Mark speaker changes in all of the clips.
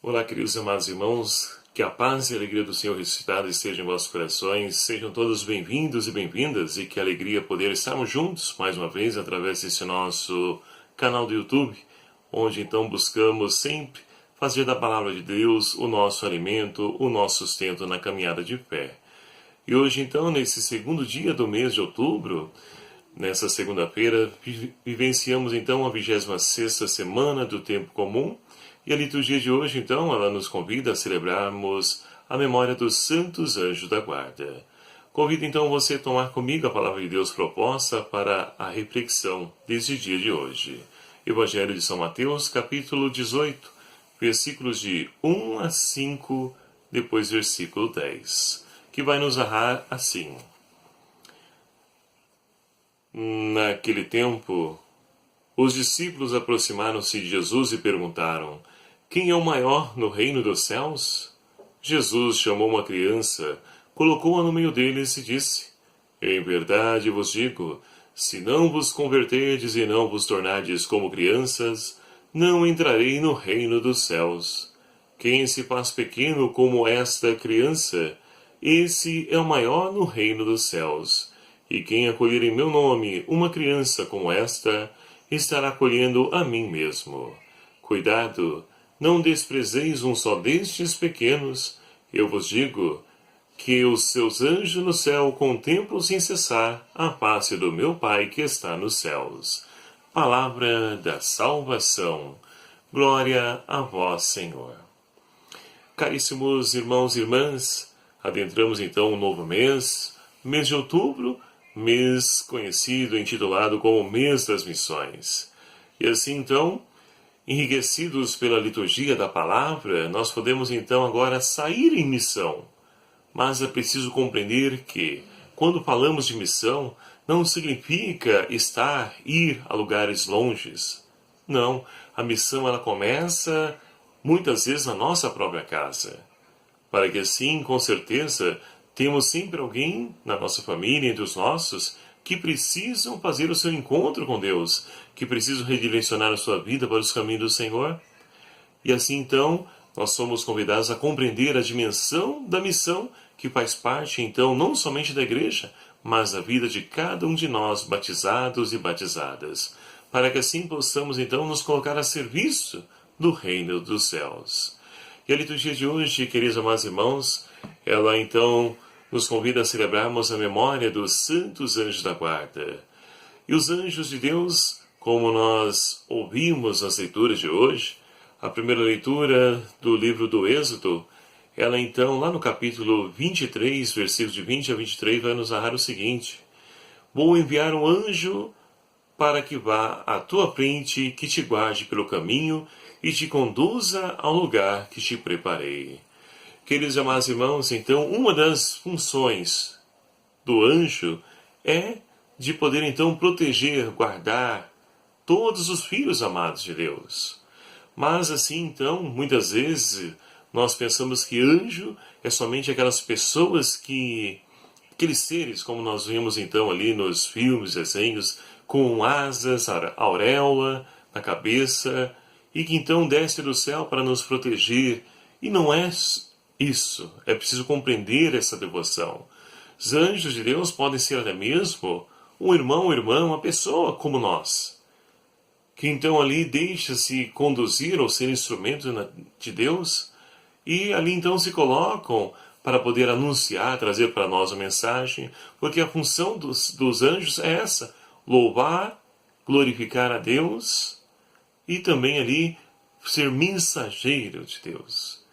Speaker 1: Olá, queridos e amados irmãos, que a paz e a alegria do Senhor ressuscitado estejam em vossos corações, sejam todos bem-vindos e bem-vindas, e que alegria poder estarmos juntos mais uma vez através desse nosso canal do YouTube, onde então buscamos sempre fazer da Palavra de Deus o nosso alimento, o nosso sustento na caminhada de fé. E hoje então, nesse segundo dia do mês de outubro, nessa segunda-feira, vivenciamos então a 26ª semana do Tempo Comum, e a liturgia de hoje, então, ela nos convida a celebrarmos a memória dos santos anjos da guarda. Convido, então, você a tomar comigo a palavra de Deus proposta para a reflexão deste dia de hoje. Evangelho de São Mateus, capítulo 18, versículos de 1 a 5, depois versículo 10, que vai nos narrar assim. Naquele tempo, os discípulos aproximaram-se de Jesus e perguntaram: quem é o maior no reino dos céus? Jesus chamou uma criança, colocou-a no meio deles e disse: em verdade vos digo, se não vos converterdes e não vos tornardes como crianças, não entrarei no reino dos céus. Quem se faz pequeno como esta criança, esse é o maior no reino dos céus. E quem acolher em meu nome uma criança como esta, estará acolhendo a mim mesmo. Cuidado! Não desprezeis um só destes pequenos, eu vos digo, que os seus anjos no céu contemplam sem cessar a face do meu Pai que está nos céus. Palavra da salvação. Glória a vós, Senhor. Caríssimos irmãos e irmãs, adentramos então um novo mês de outubro, mês conhecido, intitulado como Mês das Missões. E assim então, enriquecidos pela liturgia da palavra, nós podemos então agora sair em missão. Mas é preciso compreender que, quando falamos de missão, não significa ir a lugares longes. Não, a missão ela começa muitas vezes na nossa própria casa. Para que assim, com certeza, temos sempre alguém na nossa família, entre os nossos, que precisam fazer o seu encontro com Deus, que precisam redirecionar a sua vida para os caminhos do Senhor. E assim, então, nós somos convidados a compreender a dimensão da missão que faz parte, então, não somente da igreja, mas da vida de cada um de nós, batizados e batizadas, para que assim possamos, então, nos colocar a serviço do reino dos céus. E a liturgia de hoje, queridos amados irmãos, ela, então, nos convida a celebrarmos a memória dos santos anjos da guarda. E os anjos de Deus, como nós ouvimos nas leituras de hoje, a primeira leitura do livro do Êxodo, ela então, lá no capítulo 23, versículos de 20 a 23, vai nos narrar o seguinte: vou enviar um anjo para que vá à tua frente, que te guarde pelo caminho e te conduza ao lugar que te preparei. Queridos e amados irmãos, então, uma das funções do anjo é de poder, então, proteger, guardar todos os filhos amados de Deus. Mas, assim, então, muitas vezes, nós pensamos que anjo é somente aquelas pessoas aqueles seres, como nós vimos, então, ali nos filmes, desenhos, com asas, auréola na cabeça, e que, então, desce do céu para nos proteger. E não é isso, é preciso compreender essa devoção. Os anjos de Deus podem ser até mesmo um irmão, uma irmã, uma pessoa como nós, que então ali deixa-se conduzir ou ser instrumento de Deus, e ali então se colocam para poder anunciar, trazer para nós a mensagem, porque a função dos anjos é essa: louvar, glorificar a Deus e também ali ser mensageiro de Deus.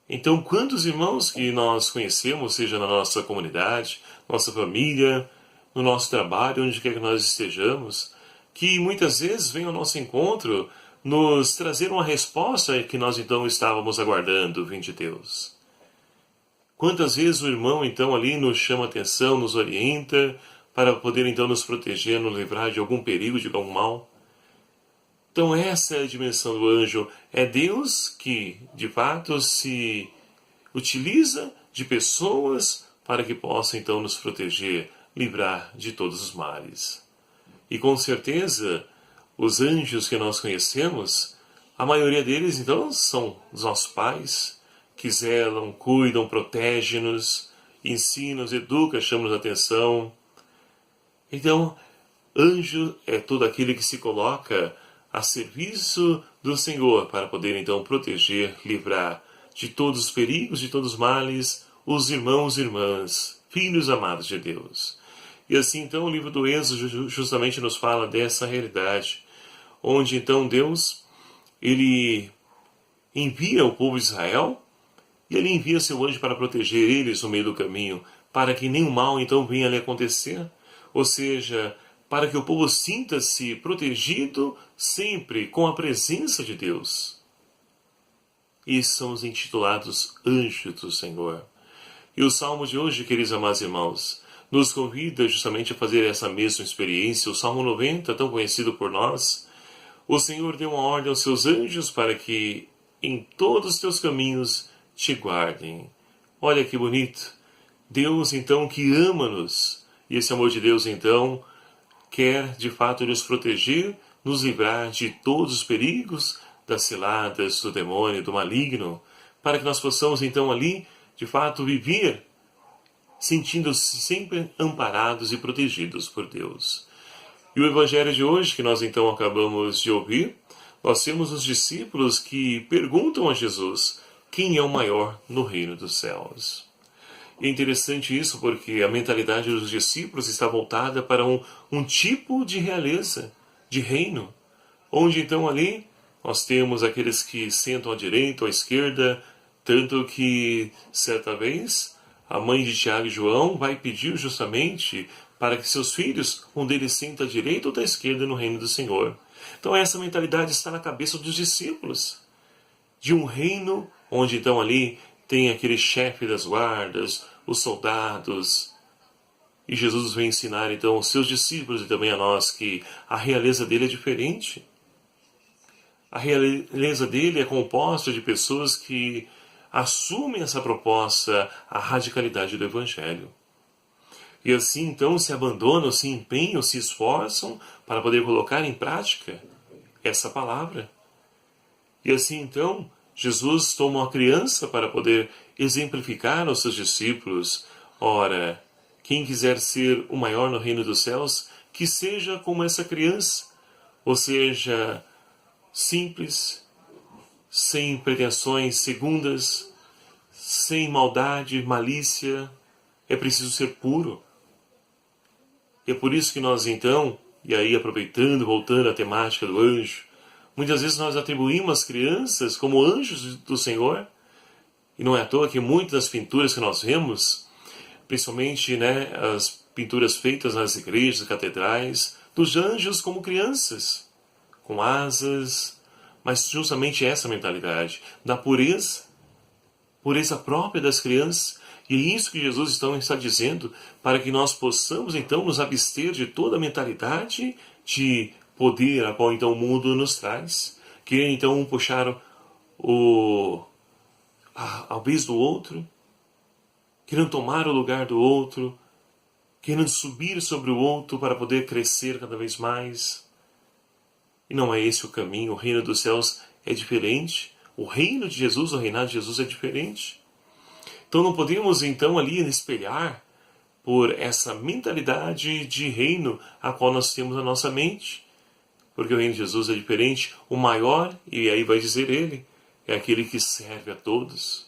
Speaker 1: Então, quantos irmãos que nós conhecemos, seja na nossa comunidade, nossa família, no nosso trabalho, onde quer que nós estejamos, que muitas vezes vêm ao nosso encontro nos trazer uma resposta que nós então estávamos aguardando vindo de Deus. Quantas vezes o irmão então ali nos chama a atenção, nos orienta, para poder então nos proteger, nos livrar de algum perigo, de algum mal. Então essa é a dimensão do anjo. É Deus que, de fato, se utiliza de pessoas para que possa, então, nos proteger, livrar de todos os males. E com certeza, os anjos que nós conhecemos A maioria deles, então, são os nossos pais, que zelam, cuidam, protegem-nos, ensinam-nos, educam, chamam-nos a atenção. Então, anjo é todo aquele que se coloca a serviço do Senhor para poder, então, proteger, livrar de todos os perigos, de todos os males, os irmãos e irmãs, filhos amados de Deus. E assim, então, o livro do Êxodo justamente nos fala dessa realidade, onde, então, Deus, ele envia o povo de Israel e ele envia seu anjo para proteger eles no meio do caminho, para que nenhum mal, então, venha a lhe acontecer. Ou seja, para que o povo sinta-se protegido sempre com a presença de Deus. E são os intitulados anjos do Senhor. E o Salmo de hoje, queridos amados irmãos, nos convida justamente a fazer essa mesma experiência. O Salmo 90, tão conhecido por nós, o Senhor deu uma ordem aos seus anjos para que em todos os teus caminhos te guardem. Olha que bonito. Deus, então, que ama-nos. E esse amor de Deus, então, quer, de fato, nos proteger, nos livrar de todos os perigos, das ciladas do demônio, do maligno, para que nós possamos, então, ali, de fato, viver sentindo-se sempre amparados e protegidos por Deus. E o Evangelho de hoje, que nós, então, acabamos de ouvir, nós temos os discípulos que perguntam a Jesus quem é o maior no reino dos céus. E é interessante isso porque a mentalidade dos discípulos está voltada para um tipo de realeza, de reino, onde então ali nós temos aqueles que sentam à direita ou à esquerda, tanto que certa vez a mãe de Tiago e João vai pedir justamente para que seus filhos, um deles senta à direita ou à esquerda no reino do Senhor. Então essa mentalidade está na cabeça dos discípulos, de um reino onde então ali tem aquele chefe das guardas, os soldados. E Jesus vem ensinar então aos seus discípulos e também a nós que a realeza dele é diferente. A realeza dele é composta de pessoas que assumem essa proposta, a radicalidade do Evangelho. E assim então se abandonam, se empenham, se esforçam para poder colocar em prática essa palavra. E assim então Jesus toma uma criança para poder exemplificar aos seus discípulos. Ora, quem quiser ser o maior no reino dos céus, que seja como essa criança, ou seja, simples, sem pretensões segundas, sem maldade, malícia. É preciso ser puro. E é por isso que nós então, e aí aproveitando, voltando à temática do anjo, muitas vezes nós atribuímos as crianças como anjos do Senhor, e não é à toa que muitas das pinturas que nós vemos, principalmente as pinturas feitas nas igrejas, catedrais, dos anjos como crianças, com asas, mas justamente essa mentalidade da pureza própria das crianças. E é isso que Jesus então está dizendo, para que nós possamos então nos abster de toda a mentalidade de poder a qual então o mundo nos traz, querer então puxar a vez do outro, querendo tomar o lugar do outro, querendo subir sobre o outro para poder crescer cada vez mais. E não é esse o caminho. O reino dos céus é diferente. O reino de Jesus, o reinado de Jesus é diferente. Então não podemos então ali espelhar por essa mentalidade de reino a qual nós temos na nossa mente. Porque o reino de Jesus é diferente. O maior, e aí vai dizer ele, é aquele que serve a todos.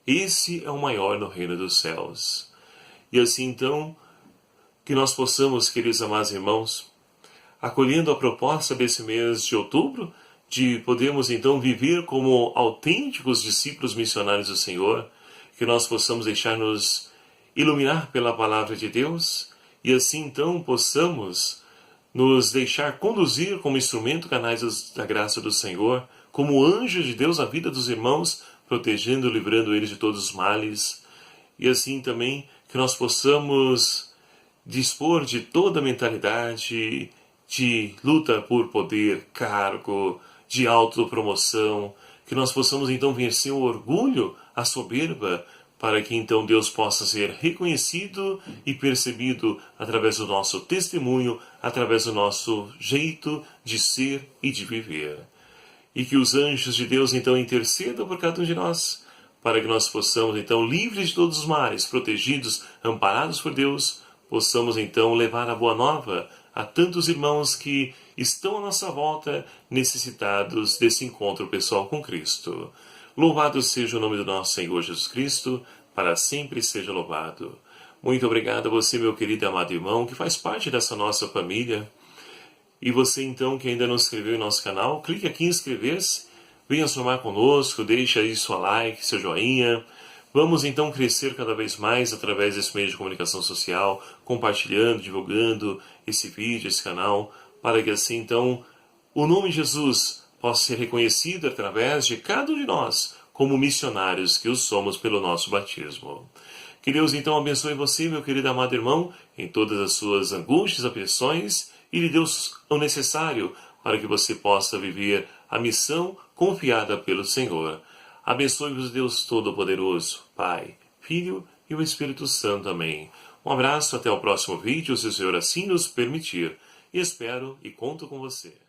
Speaker 1: Esse é o maior no reino dos céus. E assim então, que nós possamos, queridos amados irmãos, acolhendo a proposta desse mês de outubro, de podermos então viver como autênticos discípulos missionários do Senhor, que nós possamos deixar-nos iluminar pela palavra de Deus, e assim então possamos nos deixar conduzir como instrumento canais da graça do Senhor, como anjos de Deus na vida dos irmãos, protegendo e livrando eles de todos os males, e assim também que nós possamos dispor de toda a mentalidade de luta por poder, cargo, de autopromoção, que nós possamos então vencer o orgulho, a soberba, para que então Deus possa ser reconhecido e percebido através do nosso testemunho, através do nosso jeito de ser e de viver. e que os anjos de Deus então intercedam por cada um de nós, para que nós possamos então, livres de todos os males, protegidos, amparados por Deus, possamos então levar a boa nova a tantos irmãos que estão à nossa volta necessitados desse encontro pessoal com Cristo. Louvado seja o nome do nosso Senhor Jesus Cristo, para sempre seja louvado. Muito obrigado a você, meu querido e amado irmão, que faz parte dessa nossa família. E você então que ainda não se inscreveu em nosso canal, clique aqui em inscrever-se, venha somar conosco, deixe aí sua like, seu joinha. Vamos então crescer cada vez mais através desse meio de comunicação social, compartilhando, divulgando esse vídeo, esse canal, para que assim então o nome de Jesus possa ser reconhecido através de cada um de nós, como missionários que os somos pelo nosso batismo. Que Deus então abençoe você, meu querido amado irmão, em todas as suas angústias, aflições, e lhe dê o necessário para que você possa viver a missão confiada pelo Senhor. Abençoe-vos Deus Todo-Poderoso, Pai, Filho e o Espírito Santo. Amém. Um abraço, até o próximo vídeo, se o Senhor assim nos permitir. E espero e conto com você.